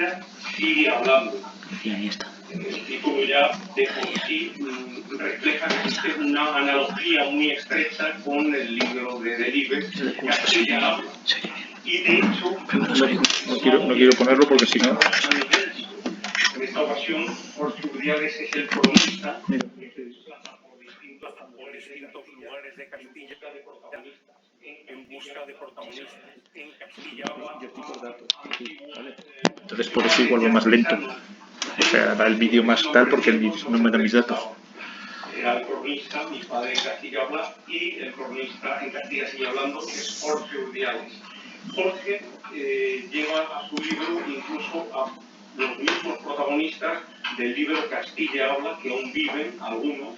Castilla sigue hablando. Y ahí está. El título ya de por sí refleja que existe una analogía muy estrecha con el libro de Delibes, Castilla habla. Y de hecho, no quiero ponerlo porque si no... En esta ocasión, Jorge Urdiales es el cronista que se desplaza por distintos lugares de Castilla en busca de protagonistas. En Castilla habla... Entonces por eso igual va más lento. O sea, da el vídeo más tal porque el vídeo no me da mis datos. Era el cronista, mi padre en Castilla habla, y el cronista en Castilla sigue hablando, que es Jorge Urdiales. Jorge lleva a su libro incluso a los mismos protagonistas del libro Castilla habla, que aún viven algunos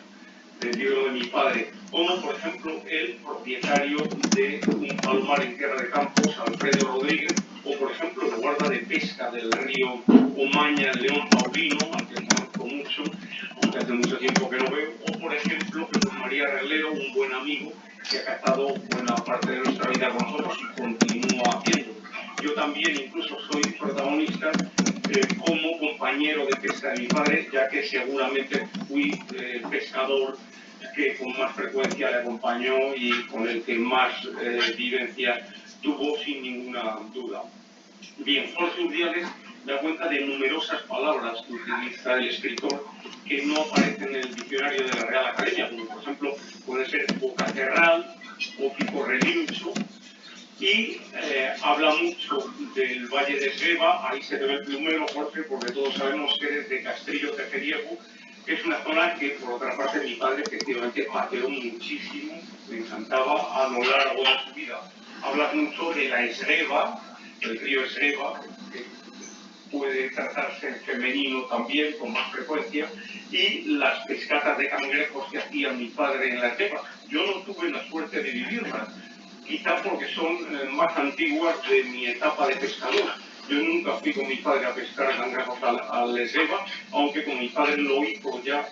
del libro de mi padre, como por ejemplo el propietario de un palmar en Tierra de Campos, Alfredo Rodríguez, o por ejemplo el guarda de pesca del río Omaña, el León Paulino, al que conozco mucho, aunque hace mucho tiempo que no veo, o por ejemplo Jesús María Reglero, un buen amigo que ha estado buena parte de nuestra vida con nosotros y continúa haciendo. Yo también incluso soy protagonista como compañero de pesca de mi padre, ya que seguramente fui el pescador que con más frecuencia le acompañó y con el que más vivencia tuvo sin ninguna duda. Bien, Jorge Urdiales da cuenta de numerosas palabras que utiliza el escritor que no aparecen en el diccionario de la Real Academia, como por ejemplo puede ser bocacerral o picorrelincho, y habla mucho del Valle de Seba. Ahí se te ve el plumero, Jorge, porque todos sabemos que eres de Castrillo Tejeriego, que es una zona que por otra parte mi padre efectivamente pateó muchísimo, me encantaba a lo largo de su vida. Hablas mucho de la Esreba, el río Esreba, que puede tratarse en femenino también con más frecuencia, y las pescatas de cangrejos que hacía mi padre en la Esreba. Yo no tuve la suerte de vivirlas, quizá porque son más antiguas de mi etapa de pescador. Yo nunca fui con mi padre a pescar cangrejos al Esreba, aunque con mi padre lo hizo ya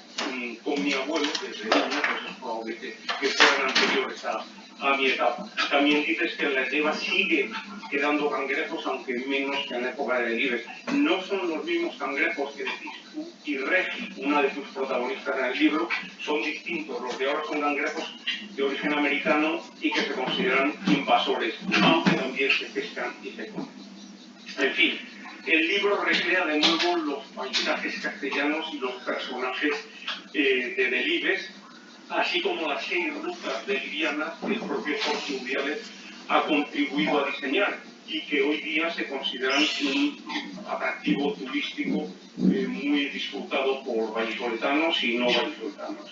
con mi abuelo desde niño, pues es probable que fueran anteriores a mi etapa. También dices que en la Esreba sigue quedando cangrejos, aunque menos que en la época de Delibes. No son los mismos cangrejos que decís tú y Regi, una de tus protagonistas en el libro, son distintos. Los de ahora son cangrejos de origen americano y que se consideran invasores, aunque también se pescan y se comen. En fin, el libro recrea de nuevo los paisajes castellanos y los personajes de Delibes, así como las 6 rutas delivianas que el propio Jorge Urdiales ha contribuido a diseñar y que hoy día se consideran un atractivo turístico muy disfrutado por vallisoletanos y no vallisoletanos.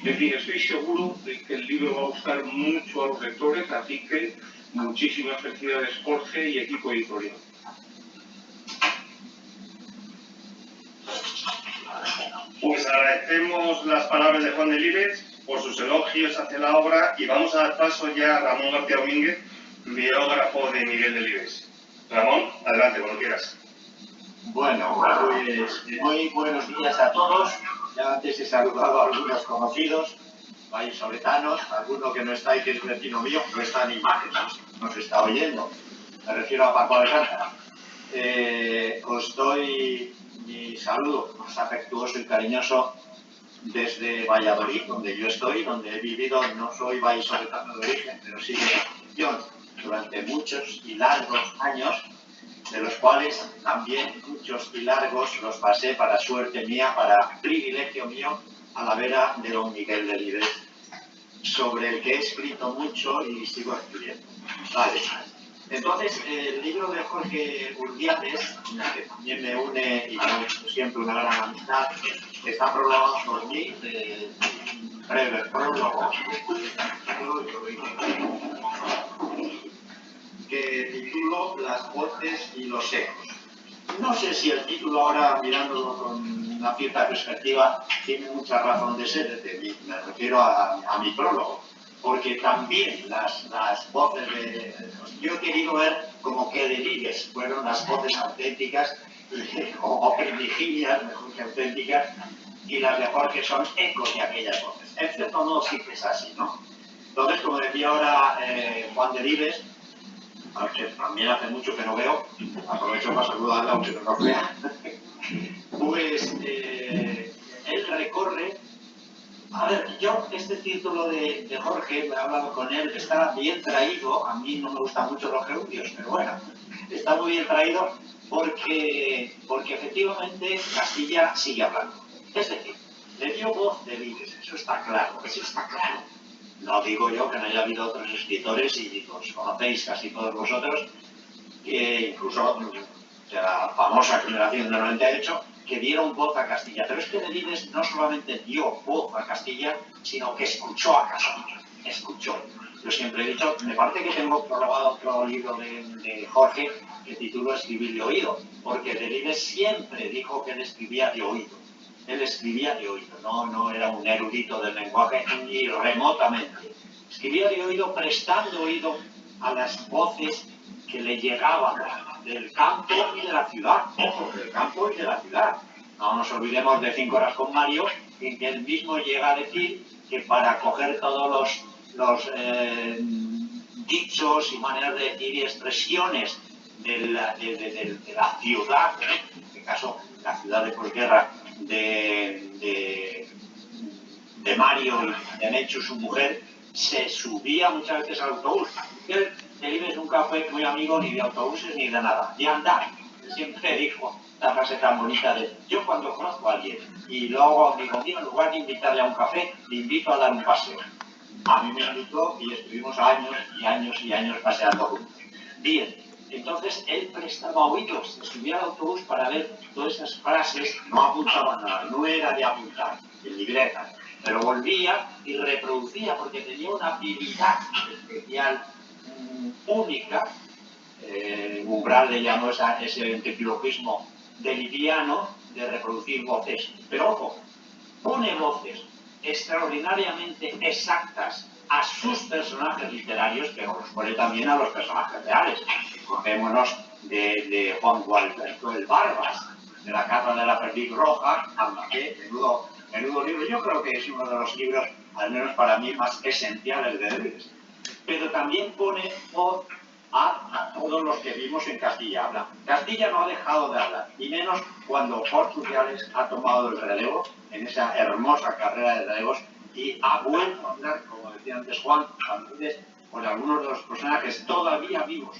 En fin, estoy seguro de que el libro va a gustar mucho a los lectores, así que muchísimas felicidades Jorge y equipo editorial. Pues agradecemos las palabras de Juan Delibes por sus elogios hacia la obra y vamos a dar paso ya a Ramón García Domínguez, biógrafo de Miguel Delibes. Ramón, adelante, cuando quieras. Bueno, pues muy buenos días a todos. Ya antes he saludado a algunos conocidos, vallisoletanos, alguno que no está y que es vecino mío, no está en imágenes, nos está oyendo. Me refiero a Paco Alcántara. Os doy mi saludo más afectuoso y cariñoso desde Valladolid, donde yo estoy, donde he vivido. No soy vallisoletano de origen, pero sí de afición durante muchos y largos años, de los cuales también muchos y largos los pasé, para suerte mía, para privilegio mío, a la vera de don Miguel Delibes, sobre el que he escrito mucho y sigo escribiendo. Vale. Entonces, el libro de Jorge Urdiales, que también me une y me hecho siempre una gran amistad, está prologado por mí, un breve prólogo, que titulo Las voces y los ecos. No sé si el título, ahora mirándolo con una cierta perspectiva, tiene mucha razón de ser. Me refiero a mi prólogo, porque también las voces yo he querido ver como que Delibes fueron las voces auténticas, o primigenias, mejor que auténticas, y las de Jorge son ecos de aquellas voces. En cierto modo sí que es así, ¿no? Entonces, como decía ahora Juan Delibes, aunque también hace mucho que no veo, aprovecho para saludarle aunque no nos vea, pues él recorre. A ver, yo este título de Jorge, he hablado con él, está bien traído. A mí no me gustan mucho los gerundios, pero bueno, está muy bien traído porque efectivamente Castilla sigue hablando. Es decir, le dio voz de Vives, eso está claro. No digo yo que no haya habido otros escritores, y los conocéis casi todos vosotros, que incluso de la famosa generación del 98, que dieron voz a Castilla. Pero es que Delibes no solamente dio voz a Castilla, sino que escuchó a Castilla. Escuchó. Yo siempre he dicho, me parece que tengo probado otro libro de Jorge que tituló Escribir de oído, porque Delibes siempre dijo que él escribía de oído. Él escribía de oído, no era un erudito del lenguaje ni remotamente. Escribía de oído, prestando oído a las voces que le llegaban del campo y de la ciudad. Ojo, del campo y de la ciudad. No nos olvidemos de 5 horas con Mario, en que él mismo llega a decir que para coger todos los dichos y maneras de decir y expresiones de la ciudad, en este caso la ciudad de posguerra de Mario y de Menchu, su mujer, se subía muchas veces al autobús. Él nunca fue muy amigo ni de autobuses ni de nada, de andar. Siempre dijo la frase tan bonita de: yo cuando conozco a alguien y lo hago amigo mío, en lugar de invitarle a un café, le invito a dar un paseo. A mí me invitó y estuvimos años y años y años paseando juntos. Bien, entonces él prestaba oídos, se subía al autobús para ver todas esas frases, no apuntaba nada, no era de apuntar, en libreta, pero volvía y reproducía porque tenía una habilidad especial, única. Umbral le llamó ese ventriloquismo delidiano de reproducir voces. Pero ojo, pone voces extraordinariamente exactas a sus personajes literarios, pero los pone también a los personajes reales. Acordémonos de Juan Gualberto el Barbas, de la Cata de la Perdiz Roja, menudo libro. Yo creo que es uno de los libros, al menos para mí, más esenciales de Delibes. Pero también pone voz a todos los que vimos en Castilla habla. Castilla no ha dejado de hablar, y menos cuando Portugués ha tomado el relevo en esa hermosa carrera de relevos y ha vuelto a hablar, como decía antes Juan, con algunos de los personajes todavía vivos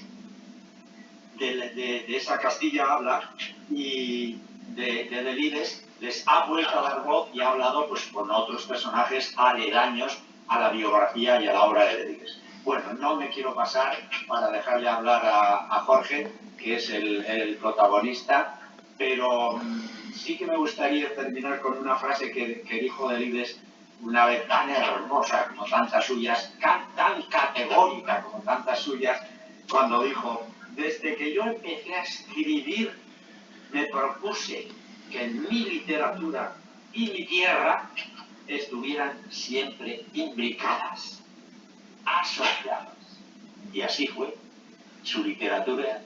de esa Castilla habla y de Delibes. Les ha vuelto a dar voz y ha hablado pues con otros personajes aledaños a la biografía y a la obra de Delibes. Bueno, no me quiero pasar para dejarle hablar a Jorge, que es el protagonista, pero sí que me gustaría terminar con una frase que dijo Delibes una vez, tan hermosa como tantas suyas, tan categórica como tantas suyas, cuando dijo: desde que yo empecé a escribir, me propuse que en mi literatura y mi tierra estuvieran siempre imbricadas, asociadas. Y así fue. Su literatura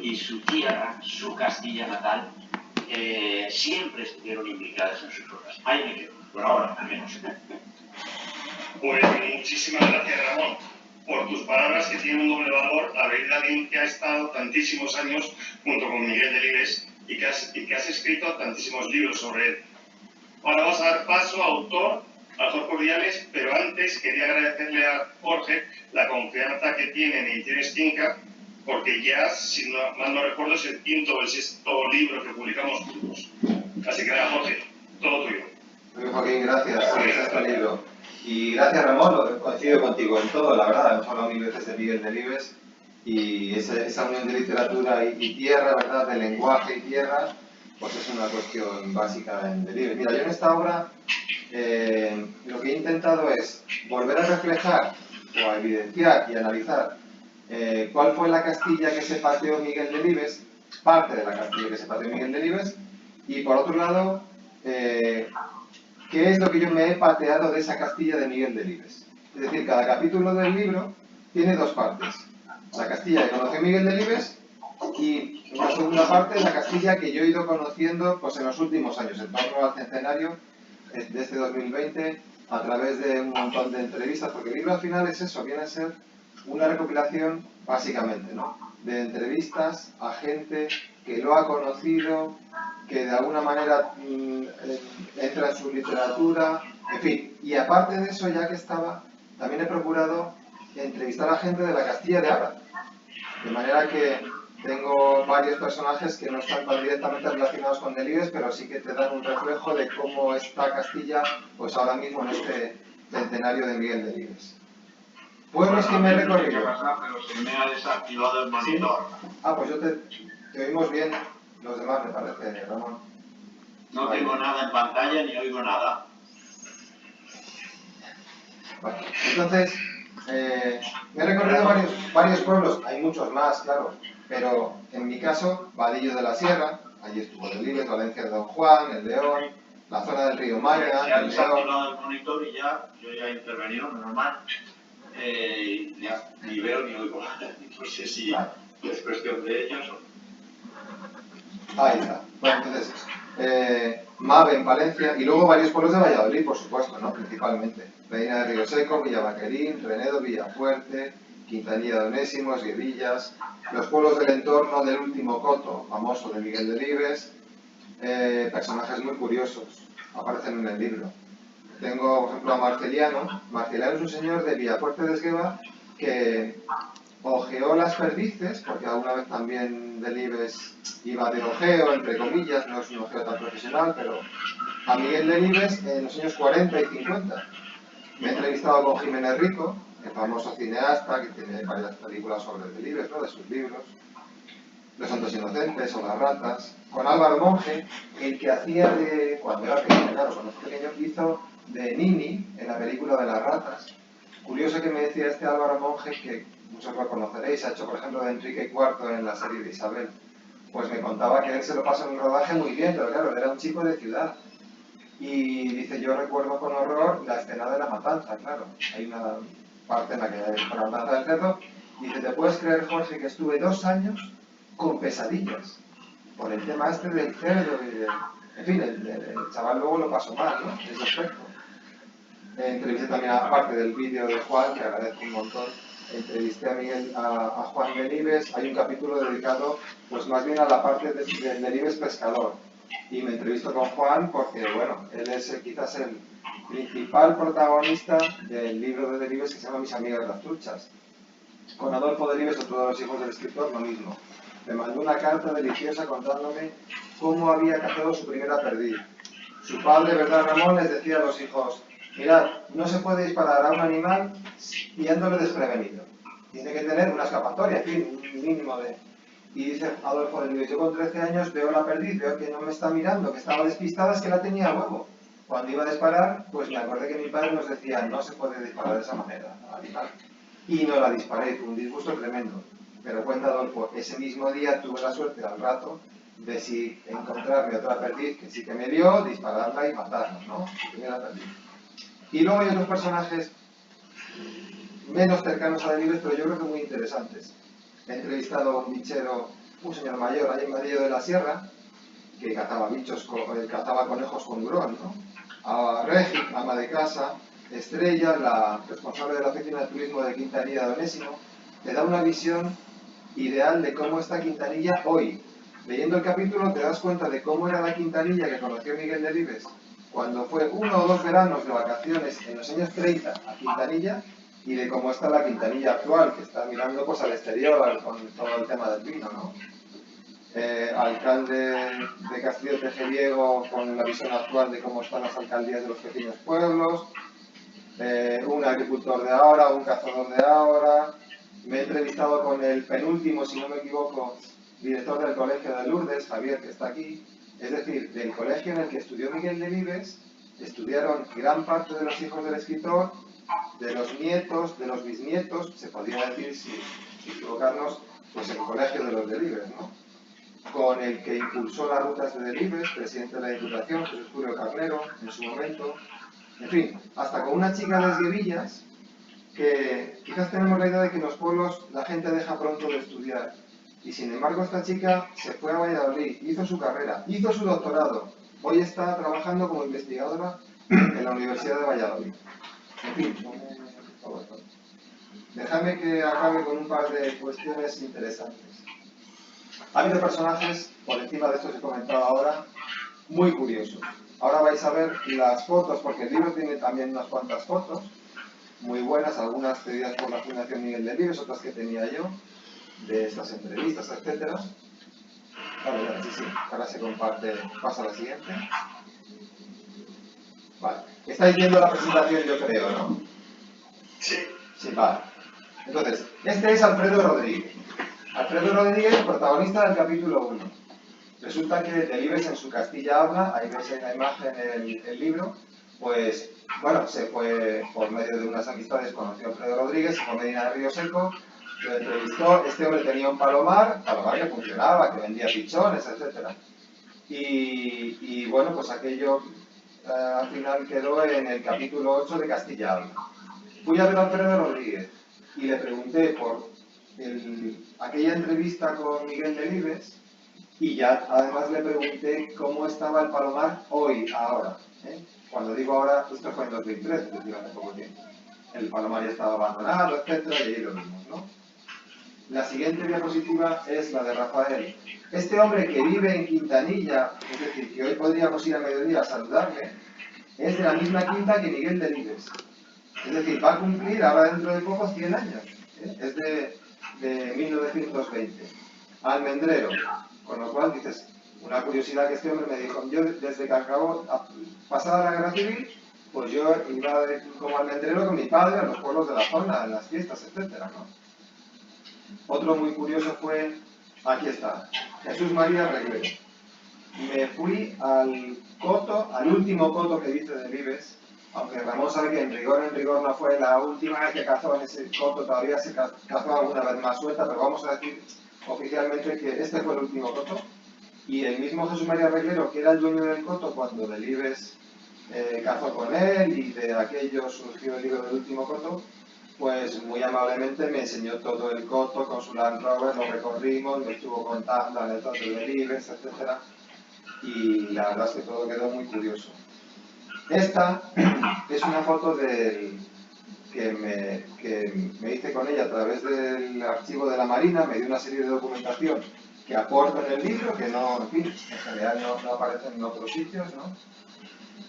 y su tierra, su Castilla natal, siempre estuvieron imbricadas en sus obras. Ahí me quedo, por ahora al menos. Pues muchísimas gracias, Ramón, por tus palabras, que tienen un doble valor al venir de alguien que ha estado tantísimos años junto con Miguel Delibes y que has escrito tantísimos libros sobre él. Ahora vamos a dar paso al autor, a Jorge Urdiales, pero antes quería agradecerle a Jorge la confianza que tiene en Ediciones Tinca, porque ya, si mal no recuerdo, es el 5º o el 6º libro que publicamos juntos. Así que nada, Jorge, todo tuyo. Muy Joaquín, gracias por este libro. Y gracias, Ramón, coincido contigo en todo, la verdad. Hemos hablado 1000 veces de Miguel Delibes y esa unión de literatura y tierra, ¿verdad?, de lenguaje y tierra, pues es una cuestión básica en Delibes. Mira, yo en esta obra lo que he intentado es volver a reflejar o a evidenciar y analizar cuál fue la Castilla que se pateó Miguel Delibes, parte de la Castilla que se pateó Miguel Delibes, y por otro lado, ¿qué es lo que yo me he pateado de esa Castilla de Miguel Delibes? Es decir, cada capítulo del libro tiene dos partes. La Castilla que conoció Miguel Delibes y una segunda parte, la Castilla que yo he ido conociendo pues, en los últimos años, en torno al centenario de este 2020, a través de un montón de entrevistas, porque el libro al final es eso, viene a ser una recopilación básicamente, ¿no?, de entrevistas a gente que lo ha conocido, que de alguna manera entra en su literatura, en fin. Y aparte de eso, ya que estaba, también he procurado entrevistar a gente de la Castilla de Ara, de manera que tengo varios personajes que no están tan directamente relacionados con Delibes, pero sí que te dan un reflejo de cómo está Castilla pues ahora mismo en este centenario de Miguel Delibes. Pueblos que me he recorrido. Pero se me ha desactivado el monitor. Ah, pues te oímos bien los demás, me parece, Ramón. No tengo nada en pantalla ni oigo nada. Bueno, entonces, me he recorrido varios pueblos, hay muchos más, claro, pero en mi caso, Vadillo de la Sierra, allí estuvo Delibes, Valencia de Don Juan, El León, la zona del río Maya, Se ha El León. desactivado el monitor y yo ya he intervenido, menos mal. Ni veo ni oigo. No sé si es cuestión de ellos o... Ahí está. Bueno, entonces, Mave en Palencia y luego varios pueblos de Valladolid, por supuesto, ¿no?, principalmente. Medina de Río Seco, Villavaquerín, Renedo, Villafuerte, Quintanilla de Onésimo, Esguevillas, los pueblos del entorno del último coto famoso de Miguel Delibes, personajes muy curiosos, aparecen en el libro. Tengo, por ejemplo, a Marceliano. Marceliano es un señor de Villafuerte de Esgueva que ojeó las perdices, porque alguna vez también Delibes iba de ojeo, entre comillas, no es un ojeo tan profesional, pero a Miguel Delibes en los años 40 y 50. Me he entrevistado con Jiménez Rico, el famoso cineasta que tiene varias películas sobre Delibes, ¿no?, de sus libros, Los Santos Inocentes o Las Ratas, con Álvaro Monge, el que hacía de, cuando era pequeño, claro, cuando fue pequeño, hizo de Nini en la película de Las Ratas. Curioso que me decía este Álvaro Monge, que muchos lo conoceréis, ha hecho por ejemplo de Enrique IV en la serie de Isabel. Pues me contaba que él se lo pasó en un rodaje muy bien, pero claro, era un chico de ciudad. Y dice, yo recuerdo con horror la escena de la matanza, claro. Hay una parte en la que hay la matanza del cerdo. Y dice, ¿te puedes creer, Jorge, que estuve 2 años con pesadillas por el tema este del cerdo? En fin, el chaval luego lo pasó mal, ¿no?, en ese aspecto. Entrevisté también, aparte del vídeo de Juan, que agradezco un montón, entrevisté a Juan Delibes. Hay un capítulo dedicado pues más bien a la parte del Delibes pescador. Y me entrevisto con Juan porque, bueno, él es quizás el principal protagonista del libro de Delibes que se llama Mis amigas las truchas. Con Adolfo Delibes, otro de los hijos del escritor, lo mismo. Me mandó una carta deliciosa contándome cómo había cazado su primera perdiz. Su padre, ¿verdad, Ramón?, les decía a los hijos, mirad, no se puede disparar a un animal pillándole desprevenido. Tiene que tener una escapatoria, en fin, un mínimo de... Y dice Adolfo Delibes, yo con 13 años veo la perdiz, veo que no me está mirando, que estaba despistada, es que la tenía a huevo. Cuando iba a disparar, pues me acordé que mi padre nos decía, no se puede disparar de esa manera al animal. Y no la disparé, fue un disgusto tremendo. Pero cuenta Adolfo, ese mismo día tuve la suerte al rato de si encontrarme otra perdiz que sí que me dio, dispararla y matarla, ¿no? Primera perdiz. Y luego hay otros personajes menos cercanos a Delibes, pero yo creo que muy interesantes. He entrevistado a un bichero, un señor mayor, ahí en Vadillo de la Sierra, que cazaba bichos, cazaba conejos con durón, ¿no? A Regi, ama de casa, Estrella, la responsable de la oficina de turismo de Quintanilla de Onésimo, te da una visión ideal de cómo está Quintanilla hoy. Leyendo el capítulo te das cuenta de cómo era la Quintanilla que conoció Miguel Delibes cuando fue 1 o 2 veranos de vacaciones en los años 30 a Quintanilla, y de cómo está la Quintanilla actual, que está mirando pues al exterior con todo el tema del vino, ¿no? Alcalde de Castillo Tejeriego con la visión actual de cómo están las alcaldías de los pequeños pueblos, un agricultor de ahora, un cazador de ahora. Me he entrevistado con el penúltimo, si no me equivoco, director del colegio de Lourdes, Javier, que está aquí, es decir, del colegio en el que estudió Miguel Delibes, estudiaron gran parte de los hijos del escritor, de los nietos, de los bisnietos, se podría decir, sin equivocarnos, pues el colegio de los Delibes, ¿no? Con el que impulsó las rutas de Delibes, presidente de la Diputación, Jesús Julio Carnero, en su momento. En fin, hasta con una chica de Esguevillas, que quizás tenemos la idea de que en los pueblos la gente deja pronto de estudiar. Y sin embargo esta chica se fue a Valladolid, hizo su carrera, hizo su doctorado. Hoy está trabajando como investigadora en la Universidad de Valladolid. En fin, Déjame que acabe con un par de cuestiones interesantes. Ha habido personajes, por encima de estos que he comentado ahora, muy curiosos. Ahora vais a ver las fotos, porque el libro tiene también unas cuantas fotos, muy buenas, algunas pedidas por la Fundación Miguel Delibes, otras que tenía yo, de estas entrevistas, etc. Vale, sí, ahora se comparte, pasa a la siguiente. Vale, estáis viendo la presentación, yo creo, ¿no? Sí. Sí, vale. Entonces, este es Alfredo Rodríguez. Alfredo Rodríguez, protagonista del capítulo 1. Resulta que Delibes en su Castilla habla, ahí veis en la imagen el libro, pues, bueno, se fue por medio de unas amistades, conoció a Alfredo Rodríguez, se fue a Medina de Río Seco, lo entrevistó, este hombre tenía un palomar que funcionaba, que vendía pichones, etc. Y bueno, pues aquello al final quedó en el capítulo 8 de Castilla habla. Fui a ver a Alfredo Rodríguez y le pregunté por aquella entrevista con Miguel Delibes y ya además le pregunté cómo estaba el palomar hoy, ahora. Cuando digo ahora, esto fue en 2003, es decir, hace poco tiempo. El palomar ya estaba abandonado, etcétera, y ahí lo vimos, ¿no? La siguiente diapositiva es la de Rafael. Este hombre que vive en Quintanilla, es decir, que hoy podríamos ir a mediodía a saludarle, es de la misma quinta que Miguel Delibes. Es decir, va a cumplir ahora dentro de poco 100 años. Es de 1920. Almendrero. Con lo cual dices, una curiosidad que este hombre me dijo, yo desde que acabó, pasada la guerra civil, pues yo iba como almendrero con mi padre a los pueblos de la zona, en las fiestas, etcétera, ¿no? Otro muy curioso fue, aquí está, Jesús María Reglero. Me fui al coto, al último coto que dice Delibes, aunque Ramón sabe que en rigor no fue la última vez que cazó en ese coto, todavía se cazó alguna vez más suelta, pero vamos a decir oficialmente que este fue el último coto, y el mismo Jesús María Reglero, que era el dueño del coto cuando Delibes cazó con él, y de aquello surgió el libro del último coto, pues muy amablemente me enseñó todo el coto con su Land Rover, lo recorrimos, me estuvo contando anécdotas de Delibes, etc. Y la verdad es que todo quedó muy curioso. Esta es una foto que me hice con ella a través del archivo de la Marina, me dio una serie de documentación que aporto en el libro, que no, en fin, en general no aparecen en otros sitios, ¿no?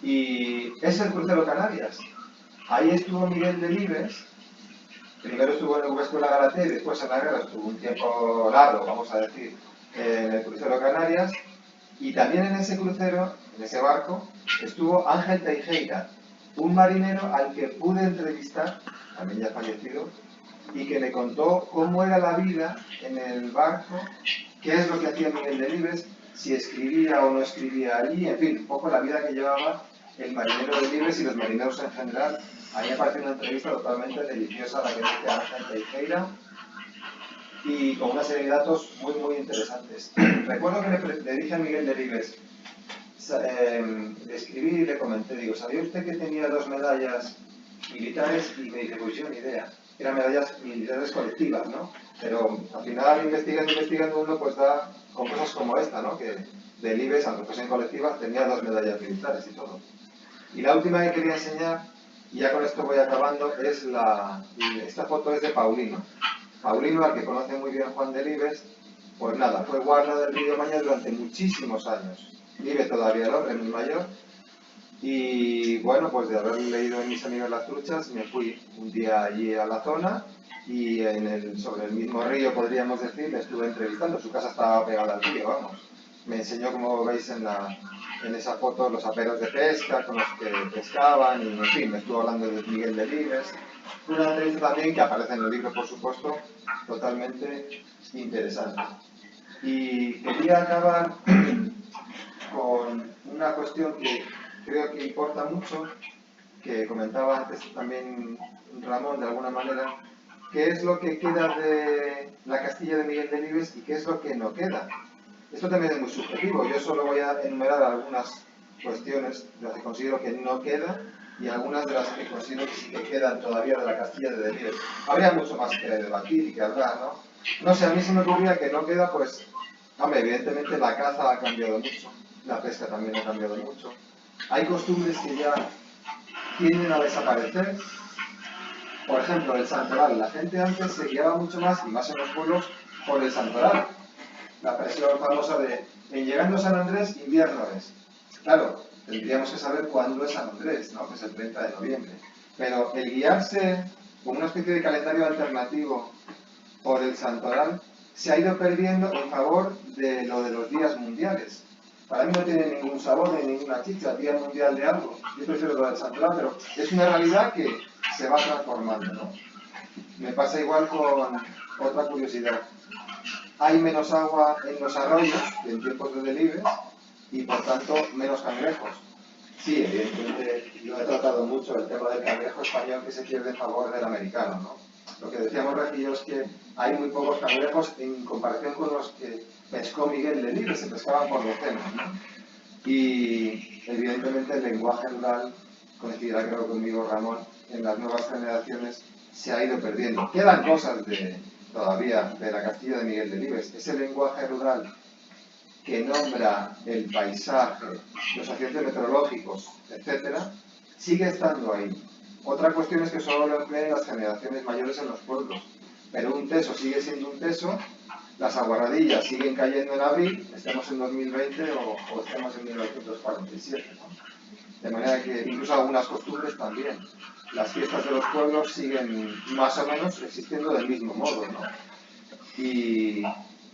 Y es el crucero Canarias. Ahí estuvo Miguel Delibes, primero estuvo en la Escuela Galatea y después en la guerra estuvo un tiempo largo, vamos a decir, en el crucero Canarias, y también en ese crucero, en ese barco, estuvo Ángel Teijeira, un marinero al que pude entrevistar, también ya fallecido, y que me contó cómo era la vida en el barco, qué es lo que hacía Miguel Delibes, si escribía o no escribía allí, en fin, un poco la vida que llevaba el marinero Delibes y los marineros en general. Ahí aparece una entrevista totalmente deliciosa la que dice Ángel Teijeira y con una serie de datos muy, muy interesantes. Recuerdo que le dije a Miguel Delibes, le escribí y le comenté, digo, ¿sabía usted que tenía 2 medallas militares? Y me dice, pues yo ni idea. Eran medallas militares colectivas, ¿no? Pero al final, investigando uno, pues da con cosas como esta, ¿no? Que Delibes, aunque fuesen colectivas, tenía 2 medallas militares y todo. Y la última que quería enseñar, y ya con esto voy acabando, es esta foto es de Paulino. Paulino, al que conoce muy bien Juan Delibes, pues nada, fue guarda del Río Maña durante muchísimos años. Vive todavía el hombre, muy mayor. Y bueno, pues de haber leído en Mis amigos las truchas, me fui un día allí a la zona y sobre el mismo río, podríamos decir, le estuve entrevistando. Su casa estaba pegada al río, vamos. Me enseñó, como veis en esa foto, los aperos de pesca con los que pescaban y, en fin, me estuvo hablando de Miguel Delibes. Una entrevista también que aparece en el libro, por supuesto, totalmente interesante. Y quería acabar con una cuestión que creo que importa mucho, que comentaba antes también Ramón de alguna manera, qué es lo que queda de la Castilla de Miguel Delibes y qué es lo que no queda. Esto también es muy subjetivo, yo solo voy a enumerar algunas cuestiones de las que considero que no queda y algunas de las que considero que sí que quedan todavía de la Castilla de Delibes. Habría mucho más que debatir y que hablar, ¿no? No sé, a mí se me ocurría que no queda, pues, hombre, evidentemente la caza ha cambiado mucho, la pesca también ha cambiado mucho. Hay costumbres que ya tienden a desaparecer, Por ejemplo, el santoral. La gente antes se guiaba mucho más, y más en los pueblos, por el santoral. La expresión famosa de en llegando a San Andrés, invierno es. Claro, tendríamos que saber cuándo es San Andrés, ¿no? Que es el 30 de noviembre. Pero el guiarse como una especie de calendario alternativo por el santoral se ha ido perdiendo en favor de lo de los días mundiales. Para mí no tiene ningún sabor ni ninguna chicha, día mundial de algo. Yo prefiero lo del santoral, pero es una realidad que se va transformando, ¿no? Me pasa igual con otra curiosidad. Hay menos agua en los arroyos que en tiempos de delibes y por tanto menos cangrejos. Sí, evidentemente yo he tratado mucho el tema del cangrejo español que se pierde en favor del americano, ¿no? Lo que decíamos Regillo es que hay muy pocos cangrejos en comparación con los que pescó Miguel Delibes, se pescaban por docenas, ¿no? Y evidentemente el lenguaje rural, coincidirá creo conmigo Ramón, en las nuevas generaciones se ha ido perdiendo. Quedan cosas todavía de la Castilla de Miguel Delibes, ese lenguaje rural que nombra el paisaje, los accidentes meteorológicos, etcétera, sigue estando ahí. Otra cuestión es que solo lo emplean las generaciones mayores en los pueblos, pero un teso sigue siendo un teso, las aguarradillas siguen cayendo en abril, estemos en 2020 o estemos en 1947, ¿no? De manera que incluso algunas costumbres también. Las fiestas de los pueblos siguen más o menos existiendo del mismo modo, ¿no? Y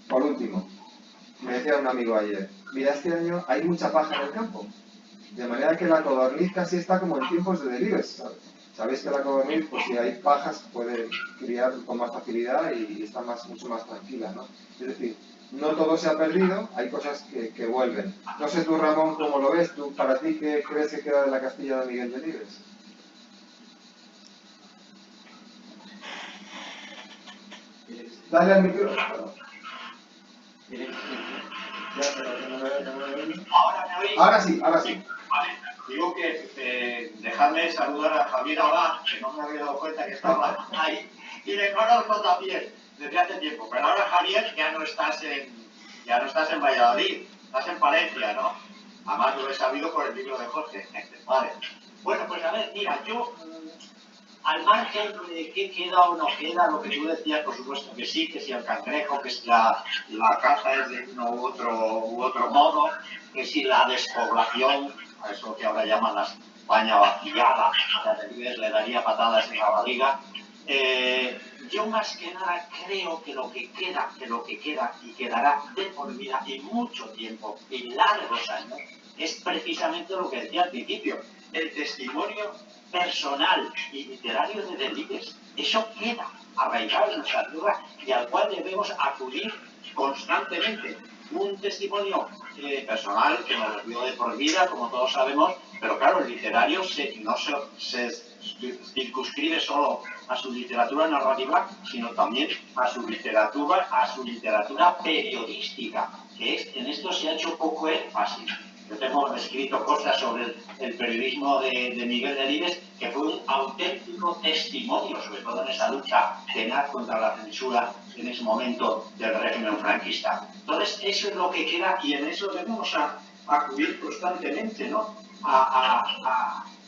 por último, me decía un amigo ayer, mira, este año hay mucha paja en el campo, de manera que la codorniz casi está como en tiempos de delibes, ¿sabes? Sabéis que la codorniz, pues si hay pajas, puede criar con más facilidad y está mucho más tranquila, ¿no? Es decir, no todo se ha perdido, hay cosas que vuelven. No sé tú, Ramón, cómo lo ves, tú, para ti, ¿qué crees que queda de la Castilla de Miguel Delibes? Dale al micrófono. Ahora me oís. Ahora sí, ahora sí. Vale. Digo que dejadme saludar a Javier Abad, que no me había dado cuenta que estaba ahí. Y le conozco también desde hace tiempo. Pero ahora, Javier, ya no estás en Valladolid, estás en Palencia, ¿no? Además lo he sabido por el libro de Jorge. Vale. Bueno, pues a ver, mira, yo al margen de qué queda o no queda, lo que tú decías, por supuesto que sí, que si el cangrejo, que si la caza es de uno u otro modo, que si la despoblación, a eso que ahora llaman la España vaciada, a Delibes le daría patadas en la barriga. Yo más que nada creo que lo que queda y quedará de por vida y mucho tiempo, y largos años, es precisamente lo que decía al principio, el testimonio personal y literario de Delibes. Eso queda arraigado en nuestra tierra y al cual debemos acudir constantemente. Un testimonio personal que nos dio de por vida, como todos sabemos, pero claro, el literario no se circunscribe solo a su literatura narrativa, sino también a su literatura periodística, que en esto se ha hecho poco énfasis. Yo tengo escrito cosas sobre el periodismo de Miguel Delibes, que fue un auténtico testimonio, sobre todo en esa lucha tenaz contra la censura en ese momento del régimen franquista. Entonces, eso es lo que queda y en eso debemos acudir constantemente, ¿no?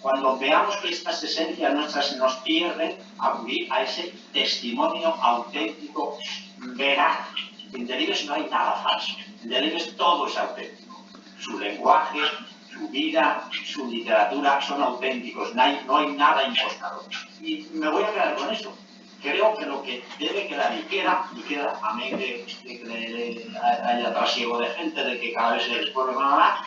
Cuando veamos que estas esencias nuestras se nos pierden, acudir a ese testimonio auténtico, veraz. En Delibes no hay nada falso, en Delibes todo es auténtico. Su lenguaje, su vida, su literatura son auténticos, no hay nada impostado. Y me voy a quedar con eso. Creo que lo que debe quedar y queda, a menos de que haya trasiego de gente, de que cada vez el pueblo más,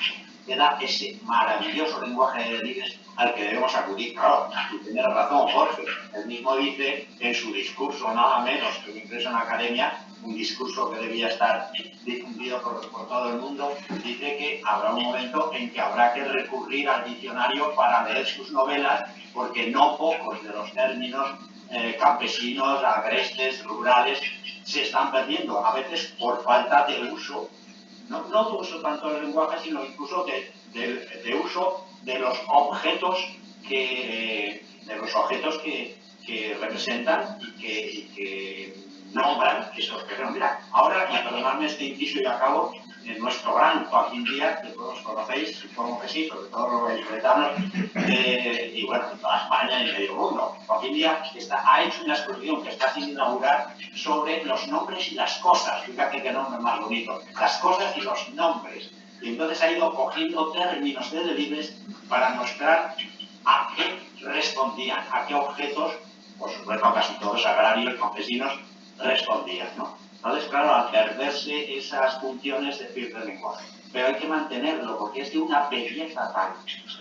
queda ese maravilloso lenguaje de Delibes al que debemos acudir. Claro, y tiene razón Jorge, él mismo dice en su discurso, nada menos que un ingreso en la academia, un discurso que debía estar difundido por todo el mundo, dice que habrá un momento en que habrá que recurrir al diccionario para leer sus novelas, porque no pocos de los términos campesinos, agrestes, rurales, se están perdiendo, a veces por falta de uso, no de uso tanto del lenguaje, sino incluso de uso de los objetos que representan y que nombran que se los quedaron. Mira, ahora, y perdonadme este inciso y acabo, en nuestro gran Joaquín Díaz, que todos conocemos, conocéis, supongo que sí, sobre todo los vallisoletanos, y bueno, en toda España y medio mundo. Joaquín Díaz ha hecho una exposición que está sin inaugurar sobre los nombres y las cosas. Fíjate qué nombre más bonito. Las cosas y los nombres. Y entonces ha ido cogiendo términos de Delibes para mostrar a qué respondían, a qué objetos, por supuesto casi todos agrarios, campesinos, respondían, ¿no? Entonces, claro, al perderse esas funciones del lenguaje. Pero hay que mantenerlo, porque es de una belleza tal,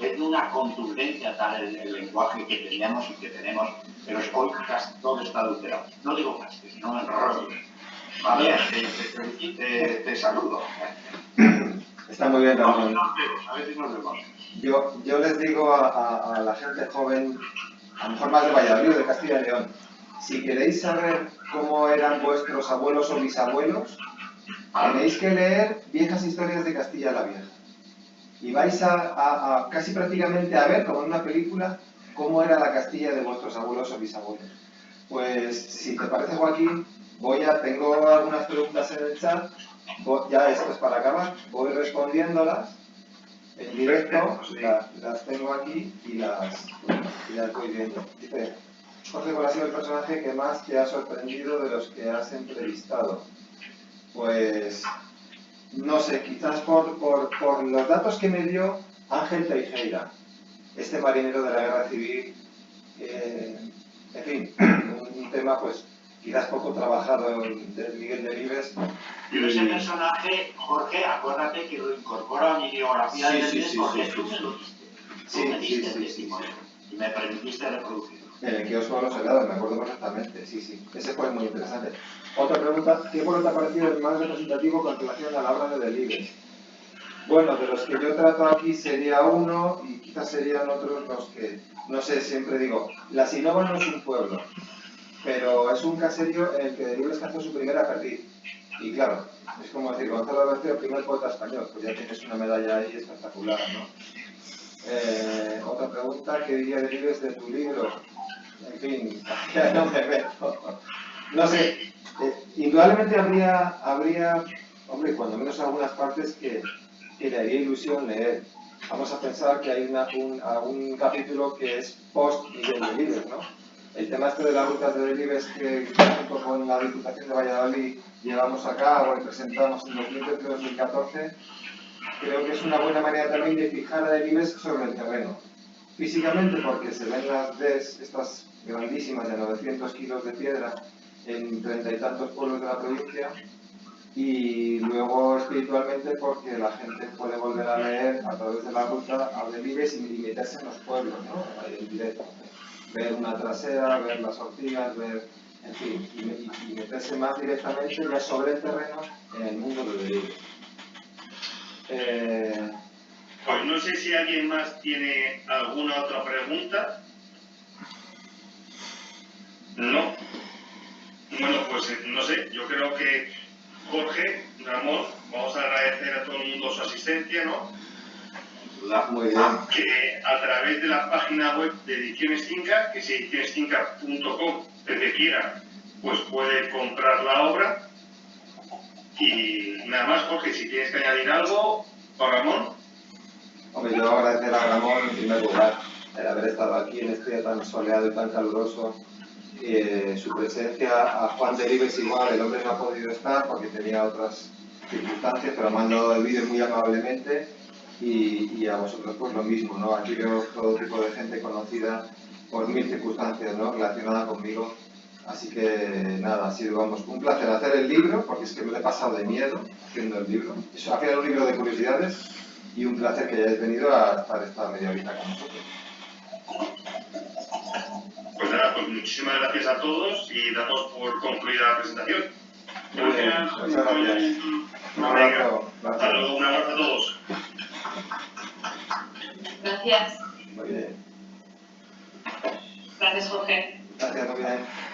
es de una contundencia tal el lenguaje que teníamos y que tenemos, pero hoy casi todo está adulterado. No digo más, que si no me enrollo. Vale, te saludo. Está muy bien, Ramón. A ver si nos vemos. Yo les digo a la gente joven, a lo mejor más de Valladolid, de Castilla y León, si queréis saber cómo eran vuestros abuelos o bisabuelos, tenéis que leer Viejas Historias de Castilla la Vieja. Y vais a casi prácticamente a ver, como en una película, cómo era la Castilla de vuestros abuelos o bisabuelos. Pues, si te parece, Joaquín, tengo algunas preguntas en el chat, ya esto es para acabar, voy respondiéndolas en directo, las tengo aquí y las voy viendo. Dice, Jorge, ¿cuál ha sido el personaje que más te ha sorprendido de los que has entrevistado? Pues, no sé, quizás por los datos que me dio Ángel Teijeira, este marinero de la Guerra Civil, en fin, un tema pues quizás poco trabajado de Miguel Delibes. Yo ese personaje, Jorge, acuérdate que lo incorporo a mi biografía de Delibes porque tú me lo diste. Tú me diste el testimonio y me permitiste reproducirlo. En el kiosco de los helados, me acuerdo perfectamente, sí. Ese fue muy interesante. Otra pregunta, ¿qué pueblo te ha parecido el más representativo con relación a la obra de Delibes? Bueno, de los que yo trato aquí sería uno y quizás serían otros los que, no sé, siempre digo, La Sinova no es un pueblo, pero es un caserío en el que Delibes cazó su primera perdiz. Y claro, es como decir, Gonzalo García, el primer poeta español, pues ya tienes una medalla ahí espectacular, ¿no? Otra pregunta, ¿qué diría Delibes de tu libro? En fin, ya no me meto. No sé, indudablemente habría, hombre, cuando menos algunas partes que le haría ilusión leer. Vamos a pensar que hay algún capítulo que es post-Miguel Delibes, ¿no? El tema este de las rutas de Delibes que junto con la Diputación de Valladolid llevamos a cabo y presentamos en 2013-2014, creo que es una buena manera también de fijar a Delibes sobre el terreno. Físicamente, porque se ven las DES, estas grandísimas de 900 kilos de piedra en 30 y tantos pueblos de la provincia, y luego espiritualmente porque la gente puede volver a leer a través de la ruta a Delibes y meterse en los pueblos, ¿no? En directo. Ver una trasera, ver las ortigas, ver, en fin, y meterse más directamente ya sobre el terreno en el mundo de Delibes. Pues no sé si alguien más tiene alguna otra pregunta. No. Bueno, pues no sé, yo creo que Jorge, Ramón, vamos a agradecer a todo el mundo su asistencia, ¿no? Muy bien. Que a través de la página web de Ediciones Tinca, que es edicionestinca.com, el que quiera, pues puede comprar la obra. Y nada más, Jorge, si tienes que añadir algo, o Ramón. Hombre, yo agradecer a Ramón en primer lugar el haber estado aquí en este día tan soleado y tan caluroso. Su presencia, a Juan Delibes igual, el hombre no ha podido estar porque tenía otras circunstancias, pero me han dado el vídeo muy amablemente y a vosotros pues lo mismo, ¿no? Aquí veo todo tipo de gente conocida por mil circunstancias, ¿no? Relacionada conmigo. Así que nada, ha sido, vamos, un placer hacer el libro, porque es que me lo he pasado de miedo haciendo el libro. Eso ha quedado un libro de curiosidades y un placer que hayáis venido a estar esta media horita con nosotros. Pues nada, pues muchísimas gracias a todos y damos por concluida la presentación. Gracias. Muchas gracias. Un abrazo. Hasta luego, un abrazo a todos. Gracias. Muy bien. Gracias, Jorge. Gracias, muy bien.